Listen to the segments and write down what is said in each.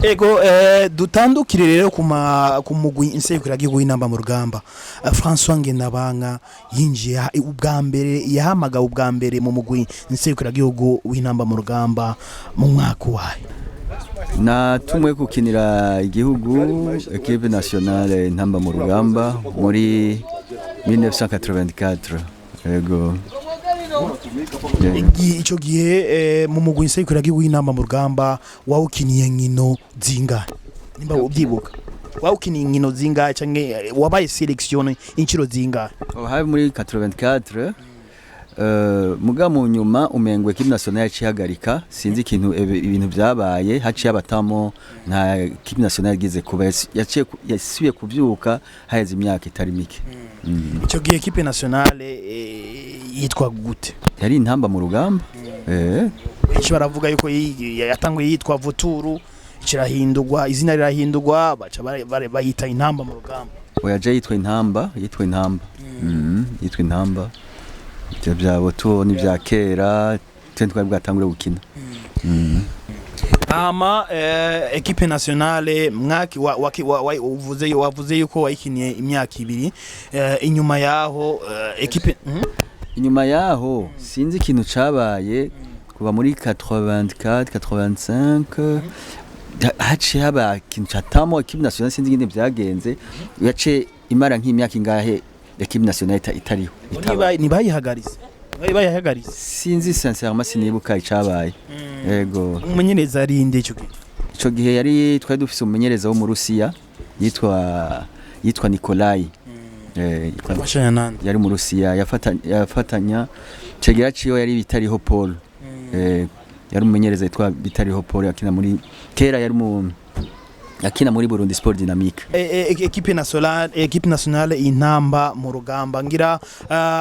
Ego dutandukire rero ku mugwi insekuragihugu y'inamba mu rugamba. François Ngendabanga yinjiye ubwa mbere yahamaga ubwa mbere mu mugwi insekuragihugu w'inamba mu rugamba mu mwaka wayo. Natumwe kukinira igihugu equipe nationale intamba mu rugamba muri 1984. Ego ico gihe mu mugwi insekuragihugu y'inamba mu rugamba wawukiniye nkino zingahe nimba ubyibuka wawukiniye nkino zingahe canke wabaye selection inciro zingahe hari muri 84 muga mu nyuma umengwe equipe nationale cihagarika sinzi ikintu ibintu byabaye haciye abatamo nta equipe nationale gize kuba yasubiye kuvyuka haheze imyaka itari mike. Ico gihe equipe nationale yitwa gute? Yari intamba mu rugamba. Benshi baravuga yuko yatanguye yitwa Vuturu kirahindurwa izina rirahindurwa baca bayita intamba mu rugamba. Oyaje yitwa intamba. Yitwa intamba. Bya Vuturu ni bya kera twari bwatangure gukina. Ama equipe nationale mwaki wavuze yuko wayikiniye imyaka ibiri inyuma yaho equipe inyuma yaho sinzi ikintu cabaye kuva muri 84 85 haciye haba ikintu catamo equipe nationale sinzi ingene byagenze yace imara nk'imyaka ingahe equipe nationale itariho nibayihagaritse sinzi sincèrement sinibuka icabaye. Yego umumenyereza ari inde ico gihe yari twari dufise umumenyereza wo mu Rusiya yitwa Nikolai. Yari mu Rusiya yafatanya cegera ciyo yari bitariho Paul. Yari umumenyereza yitwa bitariho Paul yakina muri kera yari mu yakina muri Burundi Sport Dynamique. Equipe nationale intamba mu rugamba ngira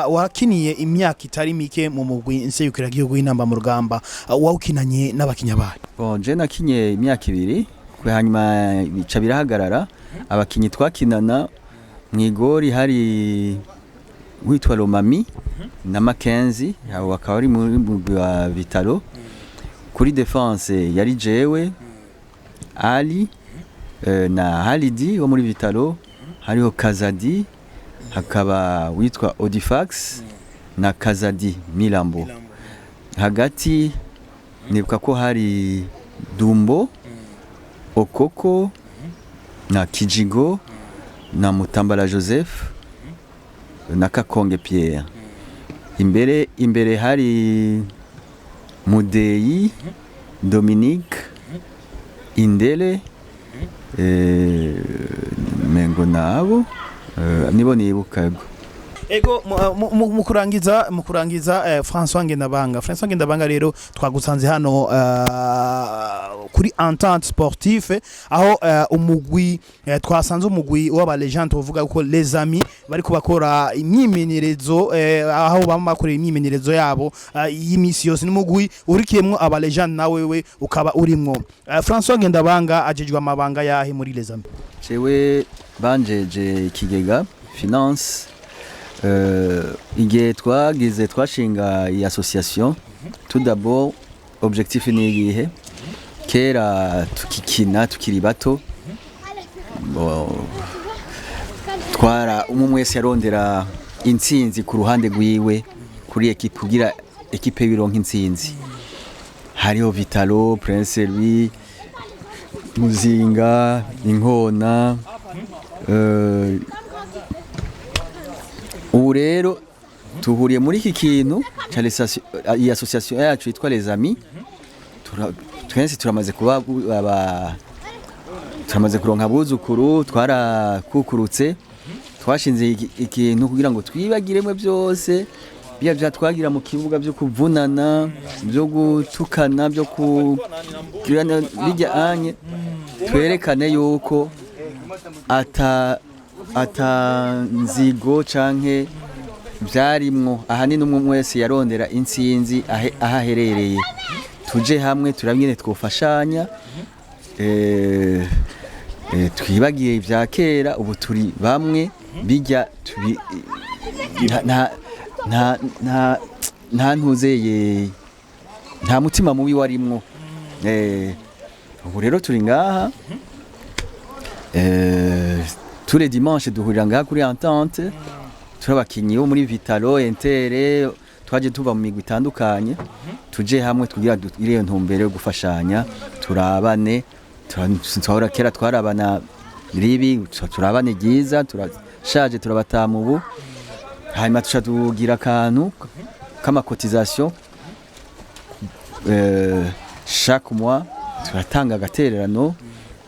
wakiniye imyaka itari mike mu mugwi insekuragihugu y'inamba mu rugamba wawukinanye n'abakinya bayo. Bon je nakinye imyaka ibiri hanyuma bica birahagarara abakinyi twakinana mwigori hari witwa Romami na Mackenzie abo bakaba ari muri Vitalo. Kuri defense yari jewe Ali na Halidi wo muri Vitalo hariho Kazadi hakaba witwa Odifax na Kazadi Milambo. Hagati nibuka ko hari Dumbo Okoko na Kijigo na Mutambala Joseph na Kakonge Pierre. Imbere hari Mudeyi Dominique Indele mengo nabo nibo nibukago. Ego mukurangiza François Ngendabanga rero twagusanze hano kuri Entente Sportive aho umugwi twasanze umugwi w'aba legend uvuga ko les amis bari kubakora imyimenyerezo aho bamakora imyimenyerezo yabo y'imisi yose n'umugwi urikiyemwo aba legend nawe we ukaba urimwo. François Ngendabanga ajejwe amabanga yahe muri les amis? Cewe banjeje ikigega finance igihe twashinga iyi association. Tout d'abord objectif ni iyihe kera tukikina tukiri bato twara umwe wese yarondera intsinzi ku ruhande rwiwe kuri equipe kugira equipe bironka intsinzi. Hariho Vitalo, Prince Louis, Muzinga, Inkona. Ubu rero tuhuriye muri iki kintu iyi association yacu yitwa les amis. Twese turamaze kuba turamaze kuronka abuzukuru twarakukurutse twashinze ikintu kugira ngo twibagiremwe byose bya twagira mu kibuga byo kuvunana byo gutukana byo kugirana bijya anye twerekane yuko atanzigo canke byarimwo ahanini umwe wese yarondera intsinzi ahaherereye. Tuje hamwe turabwire twofashanya twibagiye ibya kera ubu turi bamwe bijya nta ntuzeye nta mutima mubi warimwo. Ubu rero turi ngaha tous les dimanches duhurira ngaha kuri Entente, turi abakinyi bo muri Vitalo, Inter, twaje tuba mu migwi itandukanye, tuje hamwe tugira iyo ntumbere yo gufashanya, turabane, turahora kera twarabana ribi, turabane ryiza, turashaje turabatamu ubu, hanyuma tuca tugira akantu kama cotisation chaque mois, turatanga agatererano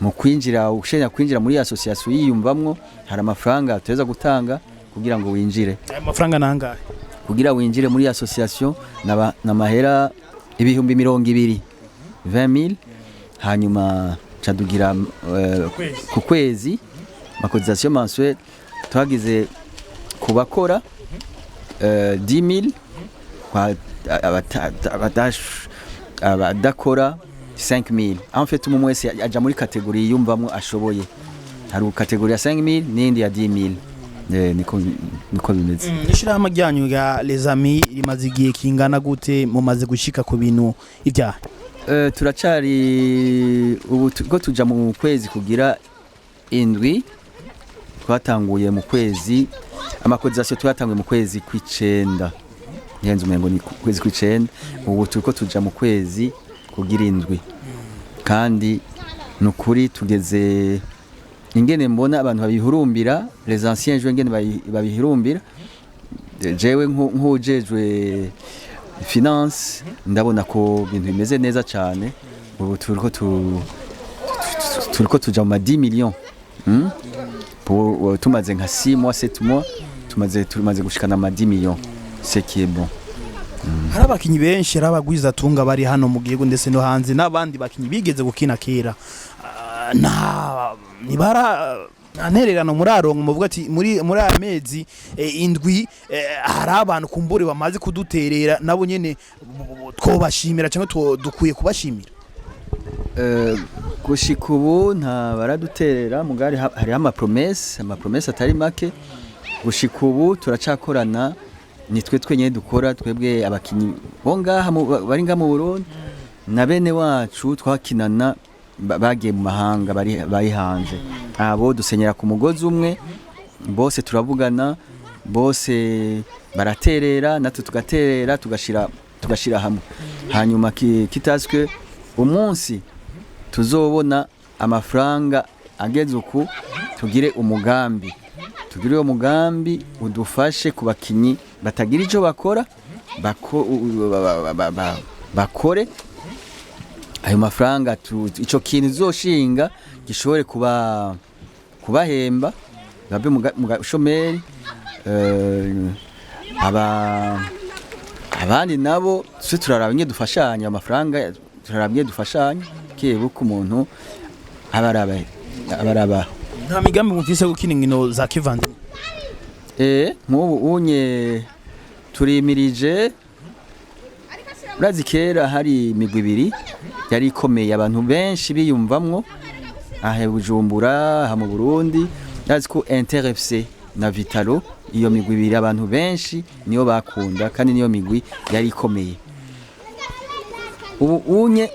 mu kwinjira, ushenya kwinjira muri association yiyumvamwo, hari amafaranga tuweza gutanga kugira ngo winjire. Amafaranga nangahe kugira winjire muri association na mahera ibihumbi 200 20000, hanyuma cadugira ku kwezi macotisation mensuelle twagize kubakora 10000, kwa abadakora 5000. En fait umwe wese aja muri kategori yumvamwo ashoboye, hari kategori ya 5000 n'indi ya 10000. Niko bimeze. Ishirahamwe ryanyu ya Les Amis rimaze igihe kingana gute mumaze gushika ku bintu ibyaha? Turacari ubu go tuja mu kwezi kugira indwi, twatanguye mu kwezi amacotisation twatanguye mu kwezi kw'icenda, yenze umengo ni kwezi kw'icenda, ubu turiko tuja mu kwezi kugira indwi, kandi nukuri tugeze ingene mbona abantu babihurumbira, les anciens joueurs ingene babihurumbira. Jewe nk'ujejwe finance ndabona ko ibintu bimeze neza cyane, ubu turiko tuja mu 10 millions tumaze nka 6 mois 7 mois tumaze gushikana ma 10 millions, c'est qui est bon. Hari abakinyi benshi, hari abagwiza tunga bari hano mu gihugu ndetse no hanze, n'abandi bakinyi bigeze gukina kera, nibara antererano muraronka muvuga ati muri amezi indwi hari abantu kumbure bamaze kuduterera nabo nyene twobashimira cyangwa dukwiye kubashimira? Gushika ubu nta baraduterera, mugari hari ama promesse atari make. Gushika ubu turacakorana, nitwe twenyene dukora, twebwe abakinyi bo ngaha bari nga mu Burundi na bene wacu twakinana bagiye mu mahanga bari hanze, abo dusenyera ku mugozi umwe, bose turavugana, bose baraterera, natwe tugaterera, tugashira hamwe. Hanyuma kitazwe umunsi tuzobona amafaranga ageze uku, tugire umugambi udufashe ku bakinyi batagira ico bakora, bakore ayo mafaranga, ico kintu zoshinga gishobore kubahemba babe mu shomeri. Abandi nabo tuse turaraba nye dufashanya amafaranga, turarabye dufashanya kebuka umuntu abaraba. Nta migambi mufise gukina inkino za kivandimwe? Nk'ubu unye turimirije, urazi kera hari imigwi ibiri yari ikomeye abantu benshi biyumvamwo, ahe Bujumbura, aha mu Burundi, urazi ko Inter FC na Vitalo, iyo migwi ibiri abantu benshi niyo bakunda, kandi niyo migwi yari ikomeye. Ubu unye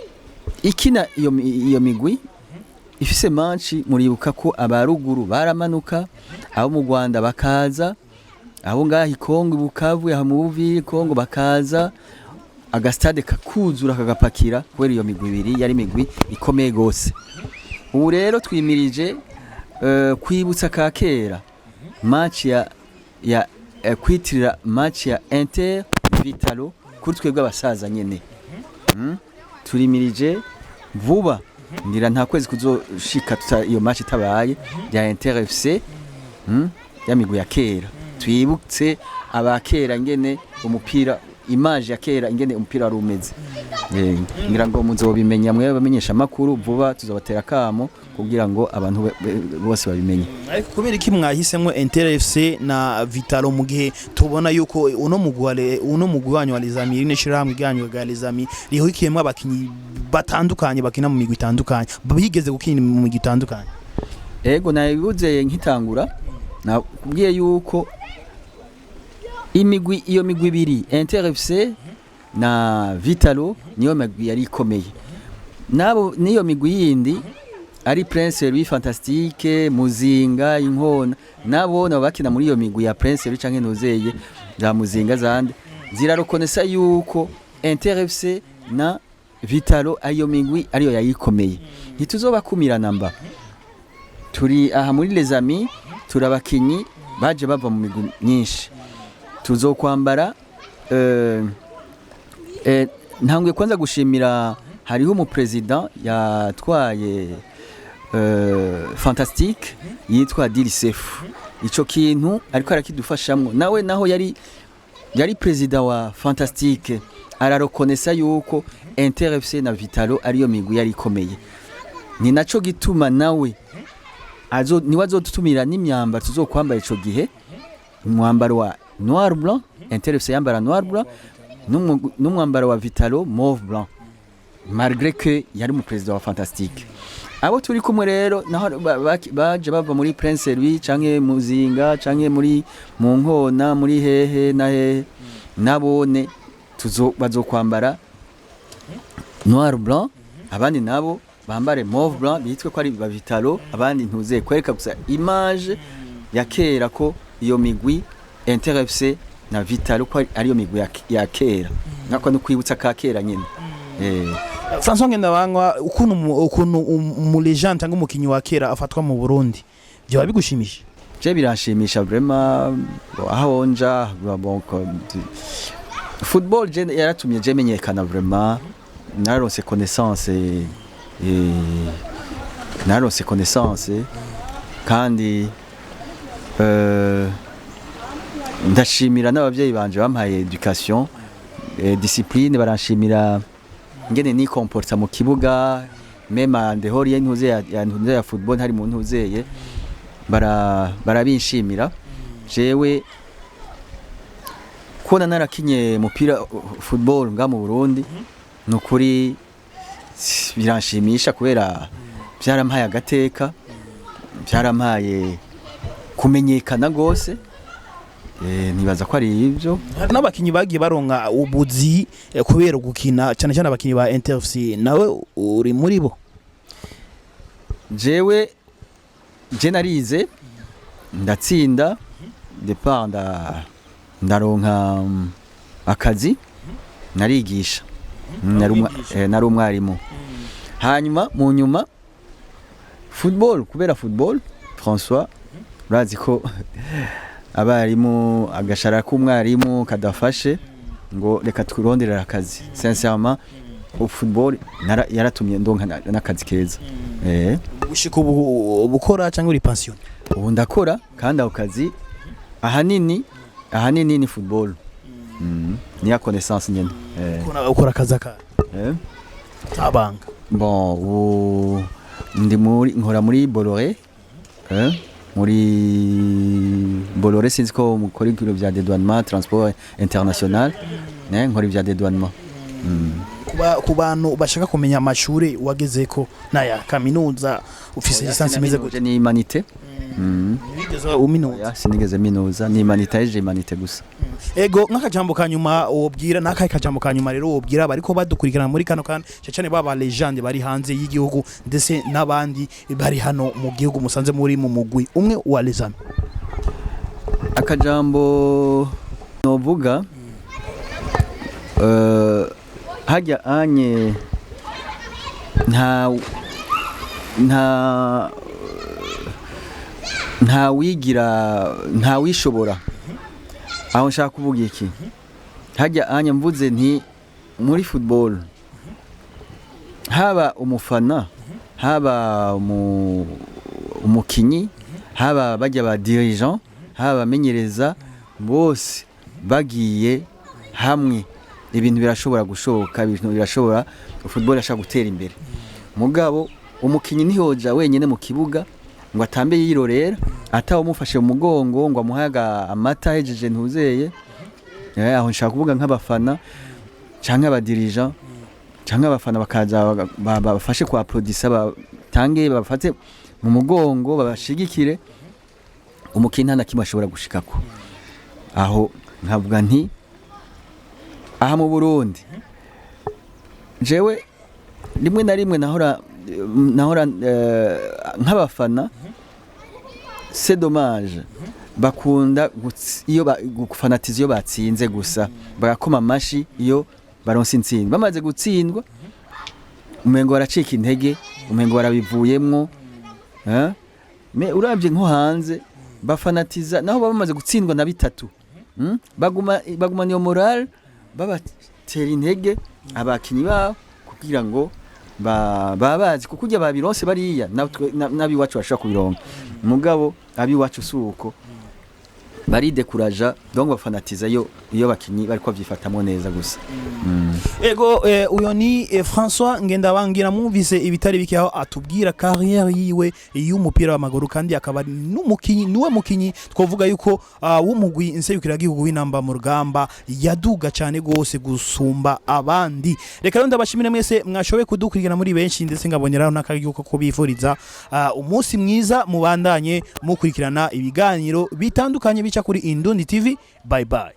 ikina iyo migwi ifise manchi, muribuka ko abaruguru baramanuka, abo mu Rwanda bakaza, abo ngaha Kongo Bukavu, aha mu Buviri Kongo bakaza, agastade kakuzura kagapakira, kubera iyo migwi ibiri yari migwi ikomeye gose. Ubu rero twimirije kwibutsa ka kera match ya kwitirira match ya Inter Vitalo kuri twebwe abasaza nyene. Turimirije vuba, ngira nta kwezi kuzoshika iyo match itabaye ya Inter FC ya migwi ya kera, twibutse abakera ngene umupira, image ya kera ingene umupira wari umeze. Ngira ngo muzobimenya mwe bamenyesha makuru vuba, tuzobatera kamo kugira ngo abantu bose babimenye. Ariko kubera iki mwahisemwe Inter FC na Vitalo mu gihe tubona yuko uno mugwi wanyu wa Les Amis n'ishirahamwe ryanyu ga Les Amis rihukiyemo abakinyi batandukanye bakina mu migwi itandukanye, bigeze gukina mu migwi itandukanye? Ego nabibuze nkitangura, nakubwiye yuko iyo migwi ibiri Inter FC na Vitalo niyo migwi yari ikomeye. Nabo niyo migwi yindi ari Prince Louis Fantastique, Muzinga, Inkona, nabo bakina muri iyo migwi ya Prince Louis canke Ntuzeye za Muzinga zande zirarokonesa yuko Inter FC na Vitalo ayo migwi ariyo yayikomeye. Ntituzobakumira namba. Turi aha muri Les Amis, turabakinyi baje bava mu migwi myinshi. Tuzokwambara ntangwe kwanza gushimira hariho mu president yatwaye Fantastique yitwa Dilisef. Ico kintu ariko arakidufashamwe. Naho yari president wa Fantastique ararokonesa yuko Inter FC na Vitalo ariyo migwi yari ikomeye. Ni naco gituma nawe niwe azodutumira n'imyambaro tuzokwambara ico gihe, umwambaro wa noir blanc, Inter FC yambara noir blanc, n'umwambaro wa Vitalo mauve blanc, malgré que yari mu president wa Fantastique. Abo turi kumwe rero naho baje bava muri Prince Louis canke Muzinga canke muri mu Nkona muri hehe na hehe, nabone bazokwambara noir blanc, abandi nabo bambare mauve blanc bitwe ko ari ba Vitalo, abandi Ntuzeye, kwereka gusa image ya kera ko iyo migwi Inter FC na Vitalo ko ariyo migwi ya kera, nako no kwibutsa ka kera nyine. François Ngendabanga, ukuntu mu legend cyangwa umukinyi wa kera afatwa mu Burundi byo bigushimisha? Je biranshimisha vraiment, aho nja football je yaratumye je menyekana vraiment, narose connaissance kandi ndashimira n'abavyeyi banje bampaye education, discipline, baranshimira ngene ni comporta mu kibuga, mema ndehori Ntuzeye ya football hari mu Ntuzeye barabinshimira. Jewe kona narakinye mupira football nga mu Burundi nukuri biranshimisha kubera byarampaye agateka, byarampaye kumenyekana gose. Nibaza ko ari ibyo. N'abakinyi bagiye baronka ubuzi kubera gukina cyane cyane abakinyi ba Inter FC, nawe uri muri bo? Jewe narize ndatsinda depart ndaronka akazi narigisha, nari umwarimu. Hanyuma mu nyuma football, kubera football François urazi ko abarimu agashara k'umwarimu kadafashe ngo reka turonderera akazi. Sincèrement football yaratumye ndonka n'akazi keza. Ushika ubukora cyangwa uri pension? Ubu ndakora kandi ako kazi ahanini ni football. Ni connaissance nyene. Ukora kaza ka? Abanga. Bon, nkora muri Bolloré. Muri Bolloré sinzi ko mukora ibintu bya dédouanement, transport international, nkora ibya dédouanement. Ku bantu bashaka kumenya amashuri wageze ko naya kaminuza ufise lisansi imeze gute? Ni humanité. Nigeze uminuza? Sinigeze minuza, ni humanité gusa. Ego nk'akajambo kanyuma wobwira n'akaye kajambo kanyuma rero wobwira bariko badukurikirana muri kano kandi cyane baba legend bari hanze y'igihugu ndetse n'abandi bari hano mu gihugu musanze muri mu mugwi umwe wa Les Amis? Akajambo novuga hajya anye nta wigira nta wishobora. Aho nshaka kuvuga iki, hajya anye mvuze nti muri football haba umufana, haba umukinyi, haba bajya ba dirigeant, haba menyereza, bose bagiye hamwe ibintu birashobora gushoboka, ibintu birashobora, football yashaka gutera imbere. Mugabo umukinyi ntihoja wenyene mu kibuga ngo atambe yirorera, atawo mufashe mu mugongo ngo amuhaga amata hejeje Ntuzeye. Aho nshaka kuvuga nk'abafana canke abadirija canke abafana bakaza bafashe kwa applaudissa, batange bafate mu mugongo babashigikire umukino nta kimwe ashobora gushikako aho nkavuga nti aha mu Burundi jewe rimwe na rimwe nahora nk'abafana c'est dommage bakunda iyo gufanatiza iyo batsinze gusa bagakoma amashi iyo baronse intsinzi bamaze gutsindwa umengo baracika intege umengo barabivuyemwo me urabye nko hanze bafanatiza naho bamaze gutsindwa na bitatu baguma niyo moral babatera intege abakinyi babo kugira ngo babazi kuko ujya babironse bariya nabi wacu bashaka kubironka mugabo abi wacu suko bari dekuraja donc bafanatiza iyo bakinyi bari ko byifatamo neza gusa ego uyo ni François Ngendabangira mwumvise ibitari bike aho atubwira carrière yiwe y'umupira w'amaguru kandi akaba n'umukinyi niwe mukinyi twovuga yuko w'umugwi inseyukira gihugu w'inamba mu rugamba yaduga cyane gose gusumba abandi reka rero ndabashimire mwese mwashoboye kudukurikirana muri benshi ndetse ngaboneraho n'akagihugu ko bifuriza umunsi mwiza mubandanye mukurikirana ibiganiro bitandukanye bica kuri Indundi TV bye bye.